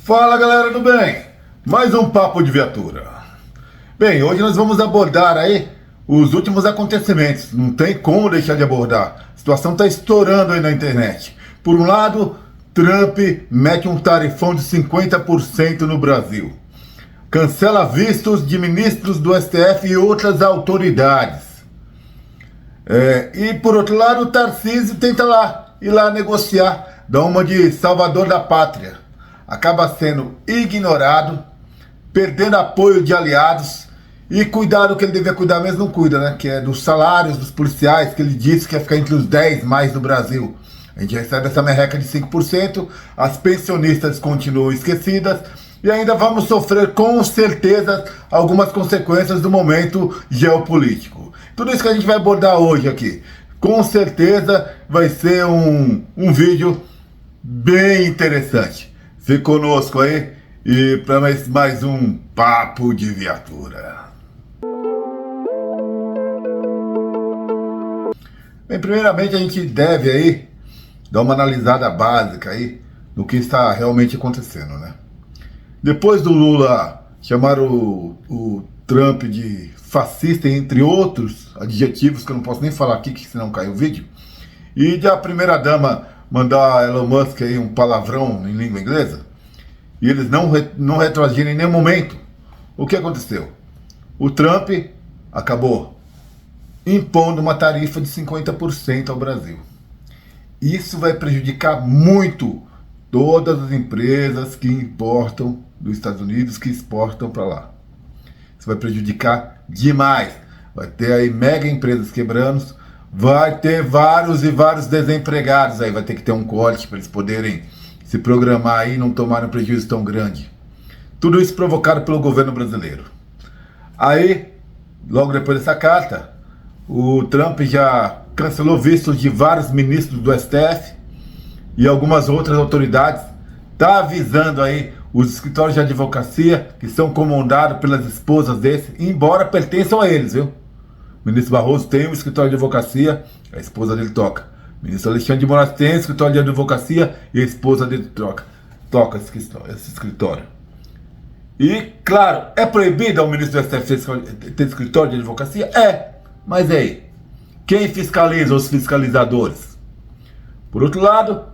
Fala galera do bem, mais um papo de viatura. Bem, hoje nós vamos abordar aí os últimos acontecimentos, não tem como deixar de abordar. A situação está estourando aí na internet. Por um lado, Trump mete um tarifão de 50% no Brasil. Cancela vistos de ministros do STF e outras autoridades. E por outro lado, o Tarcísio tenta ir lá negociar, dá uma de salvador da pátria. Acaba sendo ignorado, perdendo apoio de aliados e cuidar do que ele devia cuidar, mesmo não cuida, né? Que é dos salários dos policiais, que ele disse que ia ficar entre os 10 mais do Brasil. A gente recebe essa merreca de 5%, as pensionistas continuam esquecidas e ainda vamos sofrer com certeza algumas consequências do momento geopolítico. Tudo isso que a gente vai abordar hoje aqui. Com certeza vai ser um vídeo bem interessante. Fique conosco aí e para mais um papo de viatura. Bem, primeiramente a gente deve aí dar uma analisada básica aí no que está realmente acontecendo, né? Depois do Lula chamar o Trump de fascista, entre outros adjetivos que eu não posso nem falar aqui, que senão cai o vídeo, e de a primeira-dama mandar Elon Musk aí um palavrão em língua inglesa, e eles não retroagirem em nenhum momento, o que aconteceu? O Trump acabou impondo uma tarifa de 50% ao Brasil. Isso vai prejudicar muito todas as empresas que importam dos Estados Unidos, que exportam para lá. Isso vai prejudicar demais. Vai ter aí mega empresas quebrando, vai ter vários e vários desempregados aí, vai ter que ter um corte para eles poderem se programar aí e não tomarem um prejuízo tão grande. Tudo isso provocado pelo governo brasileiro. Aí, logo depois dessa carta, o Trump já cancelou vistos de vários ministros do STF e algumas outras autoridades. Está avisando aí os escritórios de advocacia que são comandados pelas esposas desse, embora pertençam a eles, viu? O ministro Barroso tem um escritório de advocacia, a esposa dele toca. O ministro Alexandre de Moraes tem um escritório de advocacia e a esposa dele toca esse escritório. E, claro, é proibido ao ministro do STF ter escritório de advocacia? É, mas aí, quem fiscaliza os fiscalizadores? Por outro lado,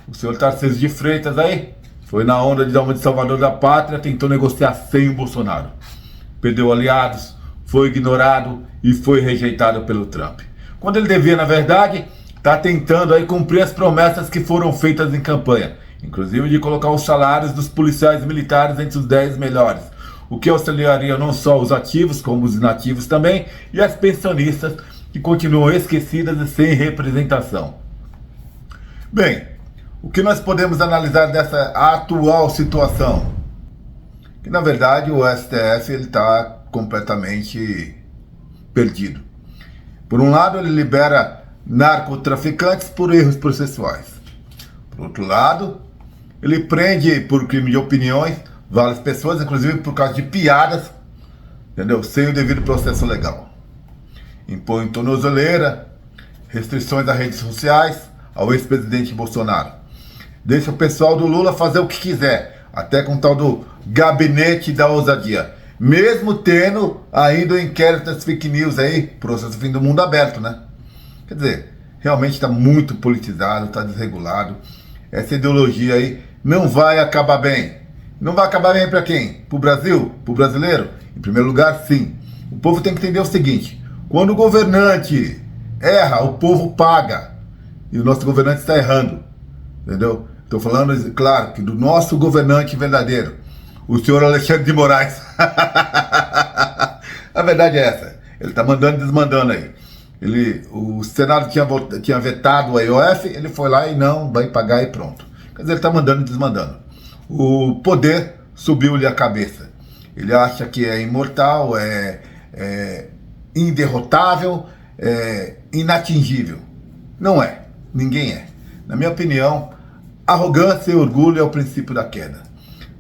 o senhor Tarcísio de Freitas aí foi na onda de dar uma de salvador da pátria, tentou negociar sem o Bolsonaro. Perdeu aliados, foi ignorado e foi rejeitado pelo Trump. Quando ele devia, na verdade, está tentando aí cumprir as promessas que foram feitas em campanha, inclusive de colocar os salários dos policiais militares entre os 10 melhores, o que auxiliaria não só os ativos, como os inativos também, e as pensionistas que continuam esquecidas e sem representação. Bem, o que nós podemos analisar dessa atual situação? Que na verdade o STF está completamente perdido. Por um lado, ele libera narcotraficantes por erros processuais. Por outro lado, ele prende por crime de opiniões várias pessoas, inclusive por causa de piadas, entendeu? Sem o devido processo legal. Impõe tornozeleira, restrições às redes sociais ao ex-presidente Bolsonaro. Deixa o pessoal do Lula fazer o que quiser, até com o tal do gabinete da ousadia. Mesmo tendo ainda o inquérito das fake news aí, processo fim do mundo aberto, né? Quer dizer, realmente está muito politizado, está desregulado. Essa ideologia aí não vai acabar bem. Não vai acabar bem para quem? Para o Brasil? Para o brasileiro? Em primeiro lugar, sim. O povo tem que entender o seguinte: quando o governante erra, o povo paga. E o nosso governante está errando. Entendeu? Estou falando, claro, que do nosso governante verdadeiro, o senhor Alexandre de Moraes. A verdade é essa. Ele está mandando e desmandando aí. O Senado tinha vetado o IOF, ele foi lá e não vai pagar e pronto. Quer dizer, ele está mandando e desmandando. O poder subiu-lhe a cabeça. Ele acha que é imortal, é inderrotável, é inatingível. Não é. Ninguém é. Na minha opinião, arrogância e orgulho é o princípio da queda.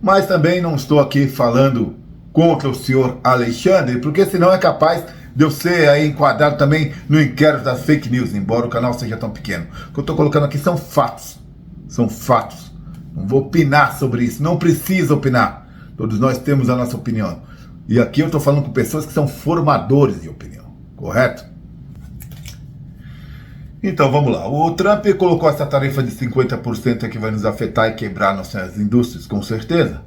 Mas também não estou aqui falando contra o senhor Alexandre, porque senão é capaz de eu ser aí enquadrado também no inquérito das fake news, embora o canal seja tão pequeno. O que eu estou colocando aqui são fatos. São fatos. Não vou opinar sobre isso, não precisa opinar. Todos nós temos a nossa opinião. E aqui eu estou falando com pessoas que são formadores de opinião, correto? Então vamos lá, o Trump colocou essa tarifa de 50% que vai nos afetar e quebrar nossas indústrias, com certeza,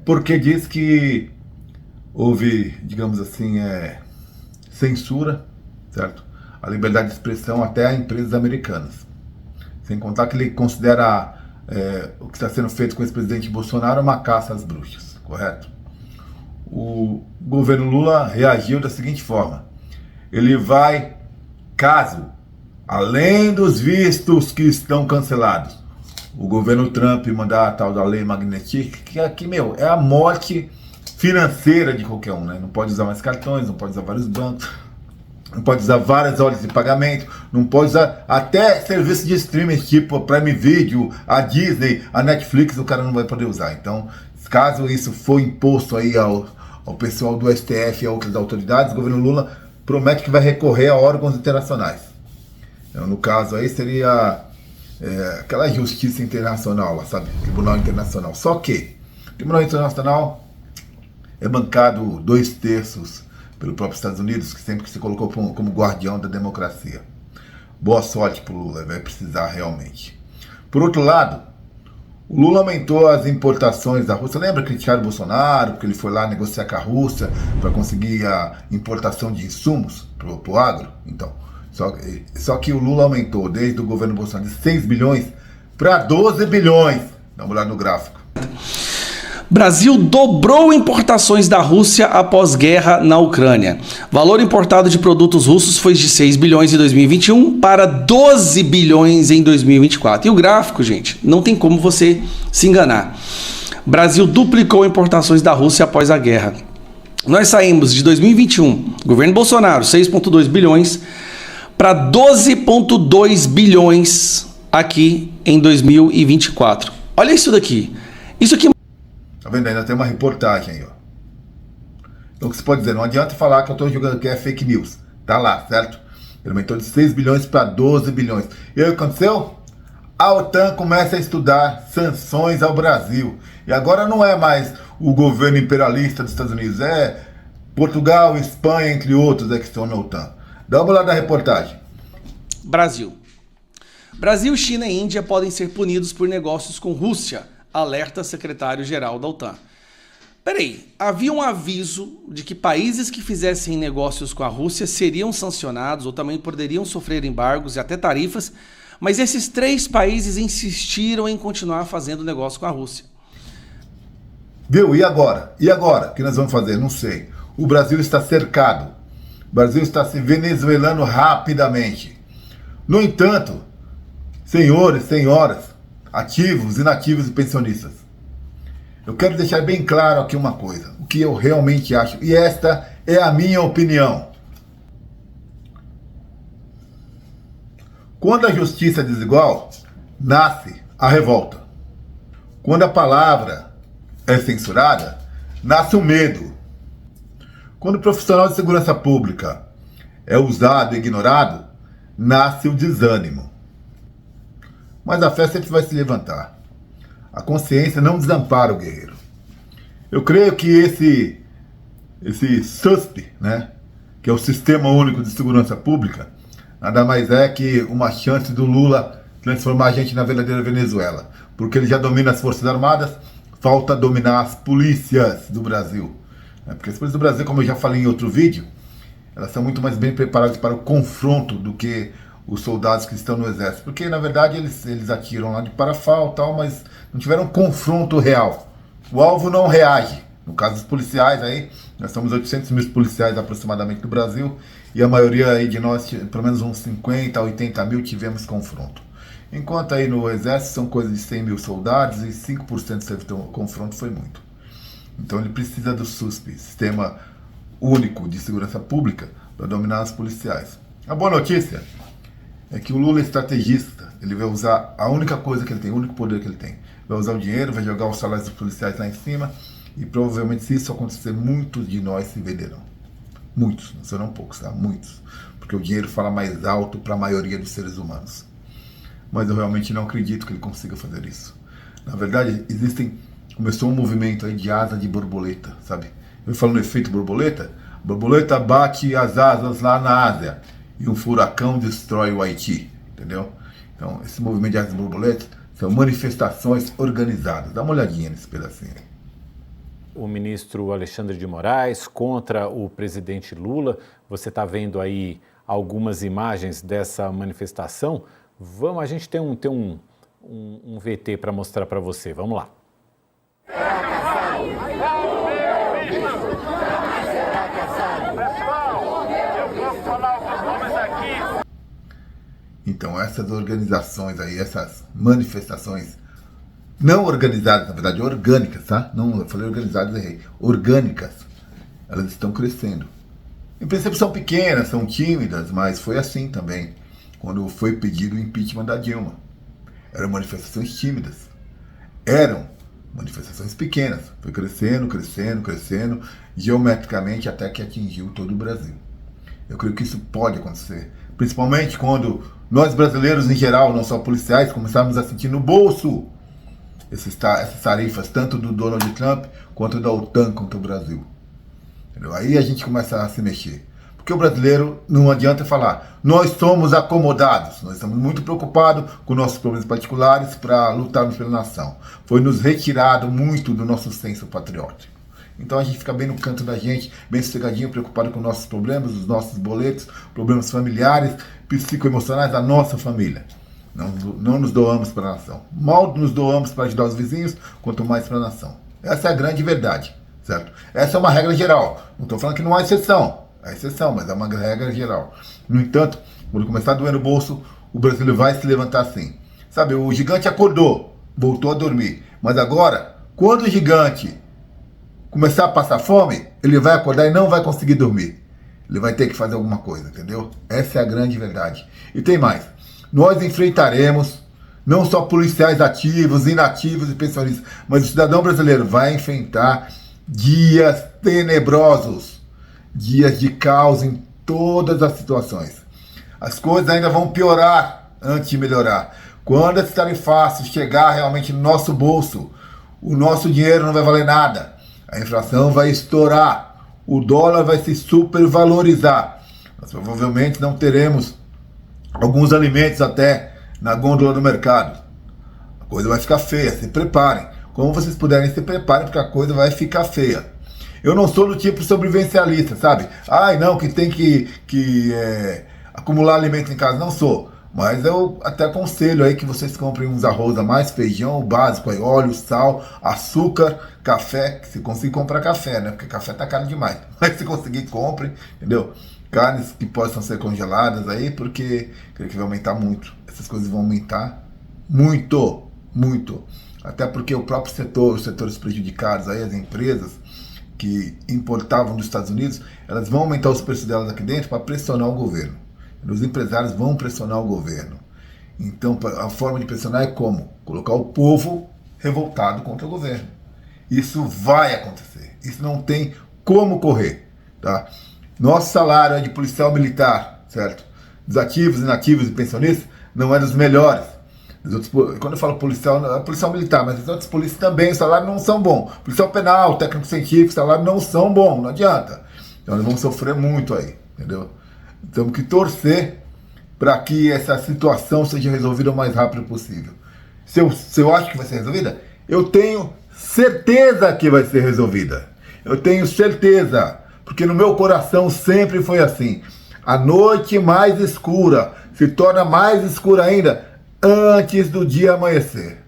porque diz que houve, digamos assim, censura, certo? A liberdade de expressão até a empresas americanas. Sem contar que ele considera o que está sendo feito com esse presidente Bolsonaro uma caça às bruxas, correto? O governo Lula reagiu da seguinte forma: ele vai, caso, além dos vistos que estão cancelados, o governo Trump mandar a tal da lei Magnitsky, que aqui, é a morte financeira de qualquer um, né? Não pode usar mais cartões, não pode usar vários bancos, não pode usar várias ordens de pagamento, não pode usar até serviço de streaming tipo a Prime Video, a Disney, a Netflix, o cara não vai poder usar. Então, caso isso for imposto aí ao pessoal do STF e a outras autoridades, o governo Lula promete que vai recorrer a órgãos internacionais. Então, no caso aí seria aquela justiça internacional, sabe? Tribunal Internacional. Só que o Tribunal Internacional é bancado 2/3 pelo próprio Estados Unidos, que sempre se colocou como guardião da democracia. Boa sorte pro Lula, vai precisar realmente. Por outro lado, o Lula aumentou as importações da Rússia. Lembra que criticaram o Bolsonaro, porque ele foi lá negociar com a Rússia para conseguir a importação de insumos para o agro? Então, só que o Lula aumentou desde o governo Bolsonaro de 6 bilhões para 12 bilhões. Dá uma olhada no gráfico. Brasil dobrou importações da Rússia após guerra na Ucrânia. Valor importado de produtos russos foi de 6 bilhões em 2021 para 12 bilhões em 2024. E o gráfico, gente, não tem como você se enganar. Brasil duplicou importações da Rússia após a guerra. Nós saímos de 2021, governo Bolsonaro, 6,2 bilhões, para 12,2 bilhões aqui em 2024. Olha isso daqui. Isso aqui... Tá vendo? Ainda tem uma reportagem aí, ó. Então o que você pode dizer? Não adianta falar que eu estou jogando que é fake news. Tá lá, certo? Ele aumentou de 6 bilhões para 12 bilhões. E aí o que aconteceu? A OTAN começa a estudar sanções ao Brasil. E agora não é mais o governo imperialista dos Estados Unidos. É Portugal, Espanha, entre outros, que estão na OTAN. Dá uma olhada na reportagem. Brasil, China e Índia podem ser punidos por negócios com Rússia. Alerta secretário-geral da OTAN. Peraí, havia um aviso de que países que fizessem negócios com a Rússia seriam sancionados ou também poderiam sofrer embargos e até tarifas, mas esses 3 países insistiram em continuar fazendo negócio com a Rússia. Viu? E agora? E agora? O que nós vamos fazer? Não sei. O Brasil está cercado. O Brasil está se venezuelando rapidamente. No entanto, senhores, senhoras, ativos, inativos e pensionistas, eu quero deixar bem claro aqui uma coisa, o que eu realmente acho, e esta é a minha opinião. Quando a justiça é desigual, nasce a revolta. Quando a palavra é censurada, nasce o medo. Quando o profissional de segurança pública é usado e ignorado, nasce o desânimo. Mas a fé sempre vai se levantar. A consciência não desampara o guerreiro. Eu creio que esse SUSP, né, que é o Sistema Único de Segurança Pública, nada mais é que uma chance do Lula transformar a gente na verdadeira Venezuela. Porque ele já domina as Forças Armadas, falta dominar as polícias do Brasil. Porque as polícias do Brasil, como eu já falei em outro vídeo, elas são muito mais bem preparadas para o confronto do que os soldados que estão no exército, porque na verdade eles atiram lá de parafal e tal, mas não tiveram um confronto real. O alvo não reage. No caso dos policiais aí, nós somos 800 mil policiais aproximadamente do Brasil, e a maioria aí de nós, pelo menos uns 50 a 80 mil, tivemos confronto. Enquanto aí no exército são coisas de 100 mil soldados e 5% de teve confronto, foi muito. Então ele precisa do SUSP, Sistema Único de Segurança Pública, para dominar os policiais. A boa notícia é que o Lula é estrategista. Ele vai usar a única coisa que ele tem, o único poder que ele tem. Vai usar o dinheiro, vai jogar os salários dos policiais lá em cima, e provavelmente, se isso acontecer, muitos de nós se venderão. Muitos, não serão poucos, tá? Muitos. Porque o dinheiro fala mais alto para a maioria dos seres humanos. mas eu realmente não acredito que ele consiga fazer isso. Na verdade, começou um movimento aí de asa de borboleta, sabe? Eu falo no efeito borboleta, borboleta bate as asas lá na Ásia e um furacão destrói o Haiti, entendeu? Então, esse movimento de asas de borboleta são manifestações organizadas. Dá uma olhadinha nesse pedacinho aí. O ministro Alexandre de Moraes contra o presidente Lula. Você está vendo aí algumas imagens dessa manifestação. A gente tem um VT para mostrar para você. Vamos lá. Então, essas organizações aí, essas manifestações não organizadas, na verdade, orgânicas, tá? Não, eu falei organizadas, errei. Orgânicas, elas estão crescendo. Em princípio são pequenas, são tímidas, mas foi assim também, quando foi pedido o impeachment da Dilma. Eram manifestações tímidas. Eram manifestações pequenas. Foi crescendo, crescendo, crescendo, geometricamente até que atingiu todo o Brasil. Eu creio que isso pode acontecer. Principalmente quando nós brasileiros em geral, não só policiais, começarmos a sentir no bolso essas tarifas, tanto do Donald Trump quanto da OTAN contra o Brasil. Entendeu? Aí a gente começa a se mexer. Porque o brasileiro não adianta falar, nós somos acomodados, nós estamos muito preocupados com nossos problemas particulares para lutarmos pela nação. Foi nos retirado muito do nosso senso patriótico. Então a gente fica bem no canto da gente, bem sossegadinho, preocupado com nossos problemas, os nossos boletos, problemas familiares, psicoemocionais da nossa família. Não nos doamos para a nação. Mal nos doamos para ajudar os vizinhos, quanto mais para a nação. Essa é a grande verdade, certo? Essa é uma regra geral. Não estou falando que não há exceção. Há exceção, mas é uma regra geral. No entanto, quando começar a doer no bolso, o brasileiro vai se levantar assim. Sabe, o gigante acordou, voltou a dormir. Mas agora, quando o gigante começar a passar fome, ele vai acordar e não vai conseguir dormir. Ele vai ter que fazer alguma coisa, entendeu? Essa é a grande verdade. E tem mais. Nós enfrentaremos não só policiais ativos, inativos e pensionistas, mas o cidadão brasileiro vai enfrentar dias tenebrosos, dias de caos em todas as situações. As coisas ainda vão piorar antes de melhorar. Quando esses tarifácios chegar realmente no nosso bolso, o nosso dinheiro não vai valer nada. A inflação vai estourar, o dólar vai se supervalorizar. Nós provavelmente não teremos alguns alimentos até na gôndola do mercado. A coisa vai ficar feia, se preparem. Como vocês puderem, se preparem, porque a coisa vai ficar feia. Eu não sou do tipo sobrevivencialista, sabe? Ai, não, que tem que acumular alimento em casa. Não sou. Mas eu até aconselho aí que vocês comprem uns arroz a mais, feijão, o básico aí, óleo, sal, açúcar, café. Se conseguir comprar café, né? Porque café tá caro demais. Mas se conseguir, compre, entendeu? Carnes que possam ser congeladas aí, porque creio que vai aumentar muito. Essas coisas vão aumentar muito, muito. Até porque o próprio setor, os setores prejudicados aí, as empresas que importavam dos Estados Unidos, elas vão aumentar os preços delas aqui dentro para pressionar o governo. Os empresários vão pressionar o governo. Então, a forma de pressionar é como? Colocar o povo revoltado contra o governo. Isso vai acontecer. Isso não tem como correr, tá? Nosso salário é de policial militar, certo? Dos ativos, inativos e pensionistas, não é dos melhores. Quando eu falo policial, é policial militar, mas os outros polícias também, os salários não são bons. Policial penal, técnico científico, os salários não são bons, não adianta. Então nós vamos sofrer muito aí, entendeu? Temos que torcer para que essa situação seja resolvida o mais rápido possível. Se eu acho que vai ser resolvida, eu tenho certeza que vai ser resolvida. Eu tenho certeza, porque no meu coração sempre foi assim. A noite mais escura se torna mais escura ainda antes do dia amanhecer.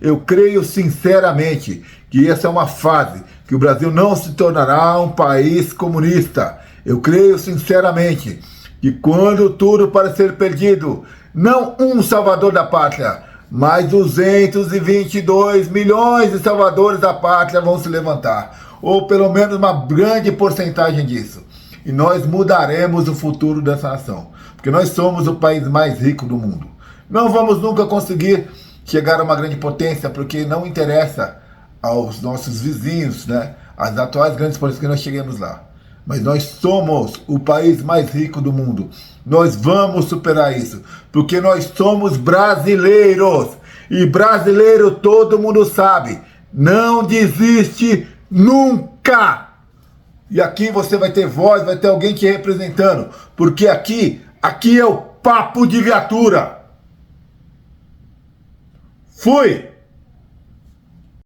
Eu creio sinceramente que essa é uma fase, que o Brasil não se tornará um país comunista. Eu creio sinceramente que quando tudo parecer perdido, não um salvador da pátria, mas 222 milhões de salvadores da pátria vão se levantar. Ou pelo menos uma grande porcentagem disso. E nós mudaremos o futuro dessa nação. Porque nós somos o país mais rico do mundo. Não vamos nunca conseguir chegar a uma grande potência, porque não interessa aos nossos vizinhos, né, as atuais grandes potências, que nós cheguemos lá. Mas nós somos o país mais rico do mundo. Nós vamos superar isso, porque nós somos brasileiros. E brasileiro, todo mundo sabe, não desiste nunca. E aqui você vai ter voz, vai ter alguém te representando, porque aqui é o papo de viatura. Fui!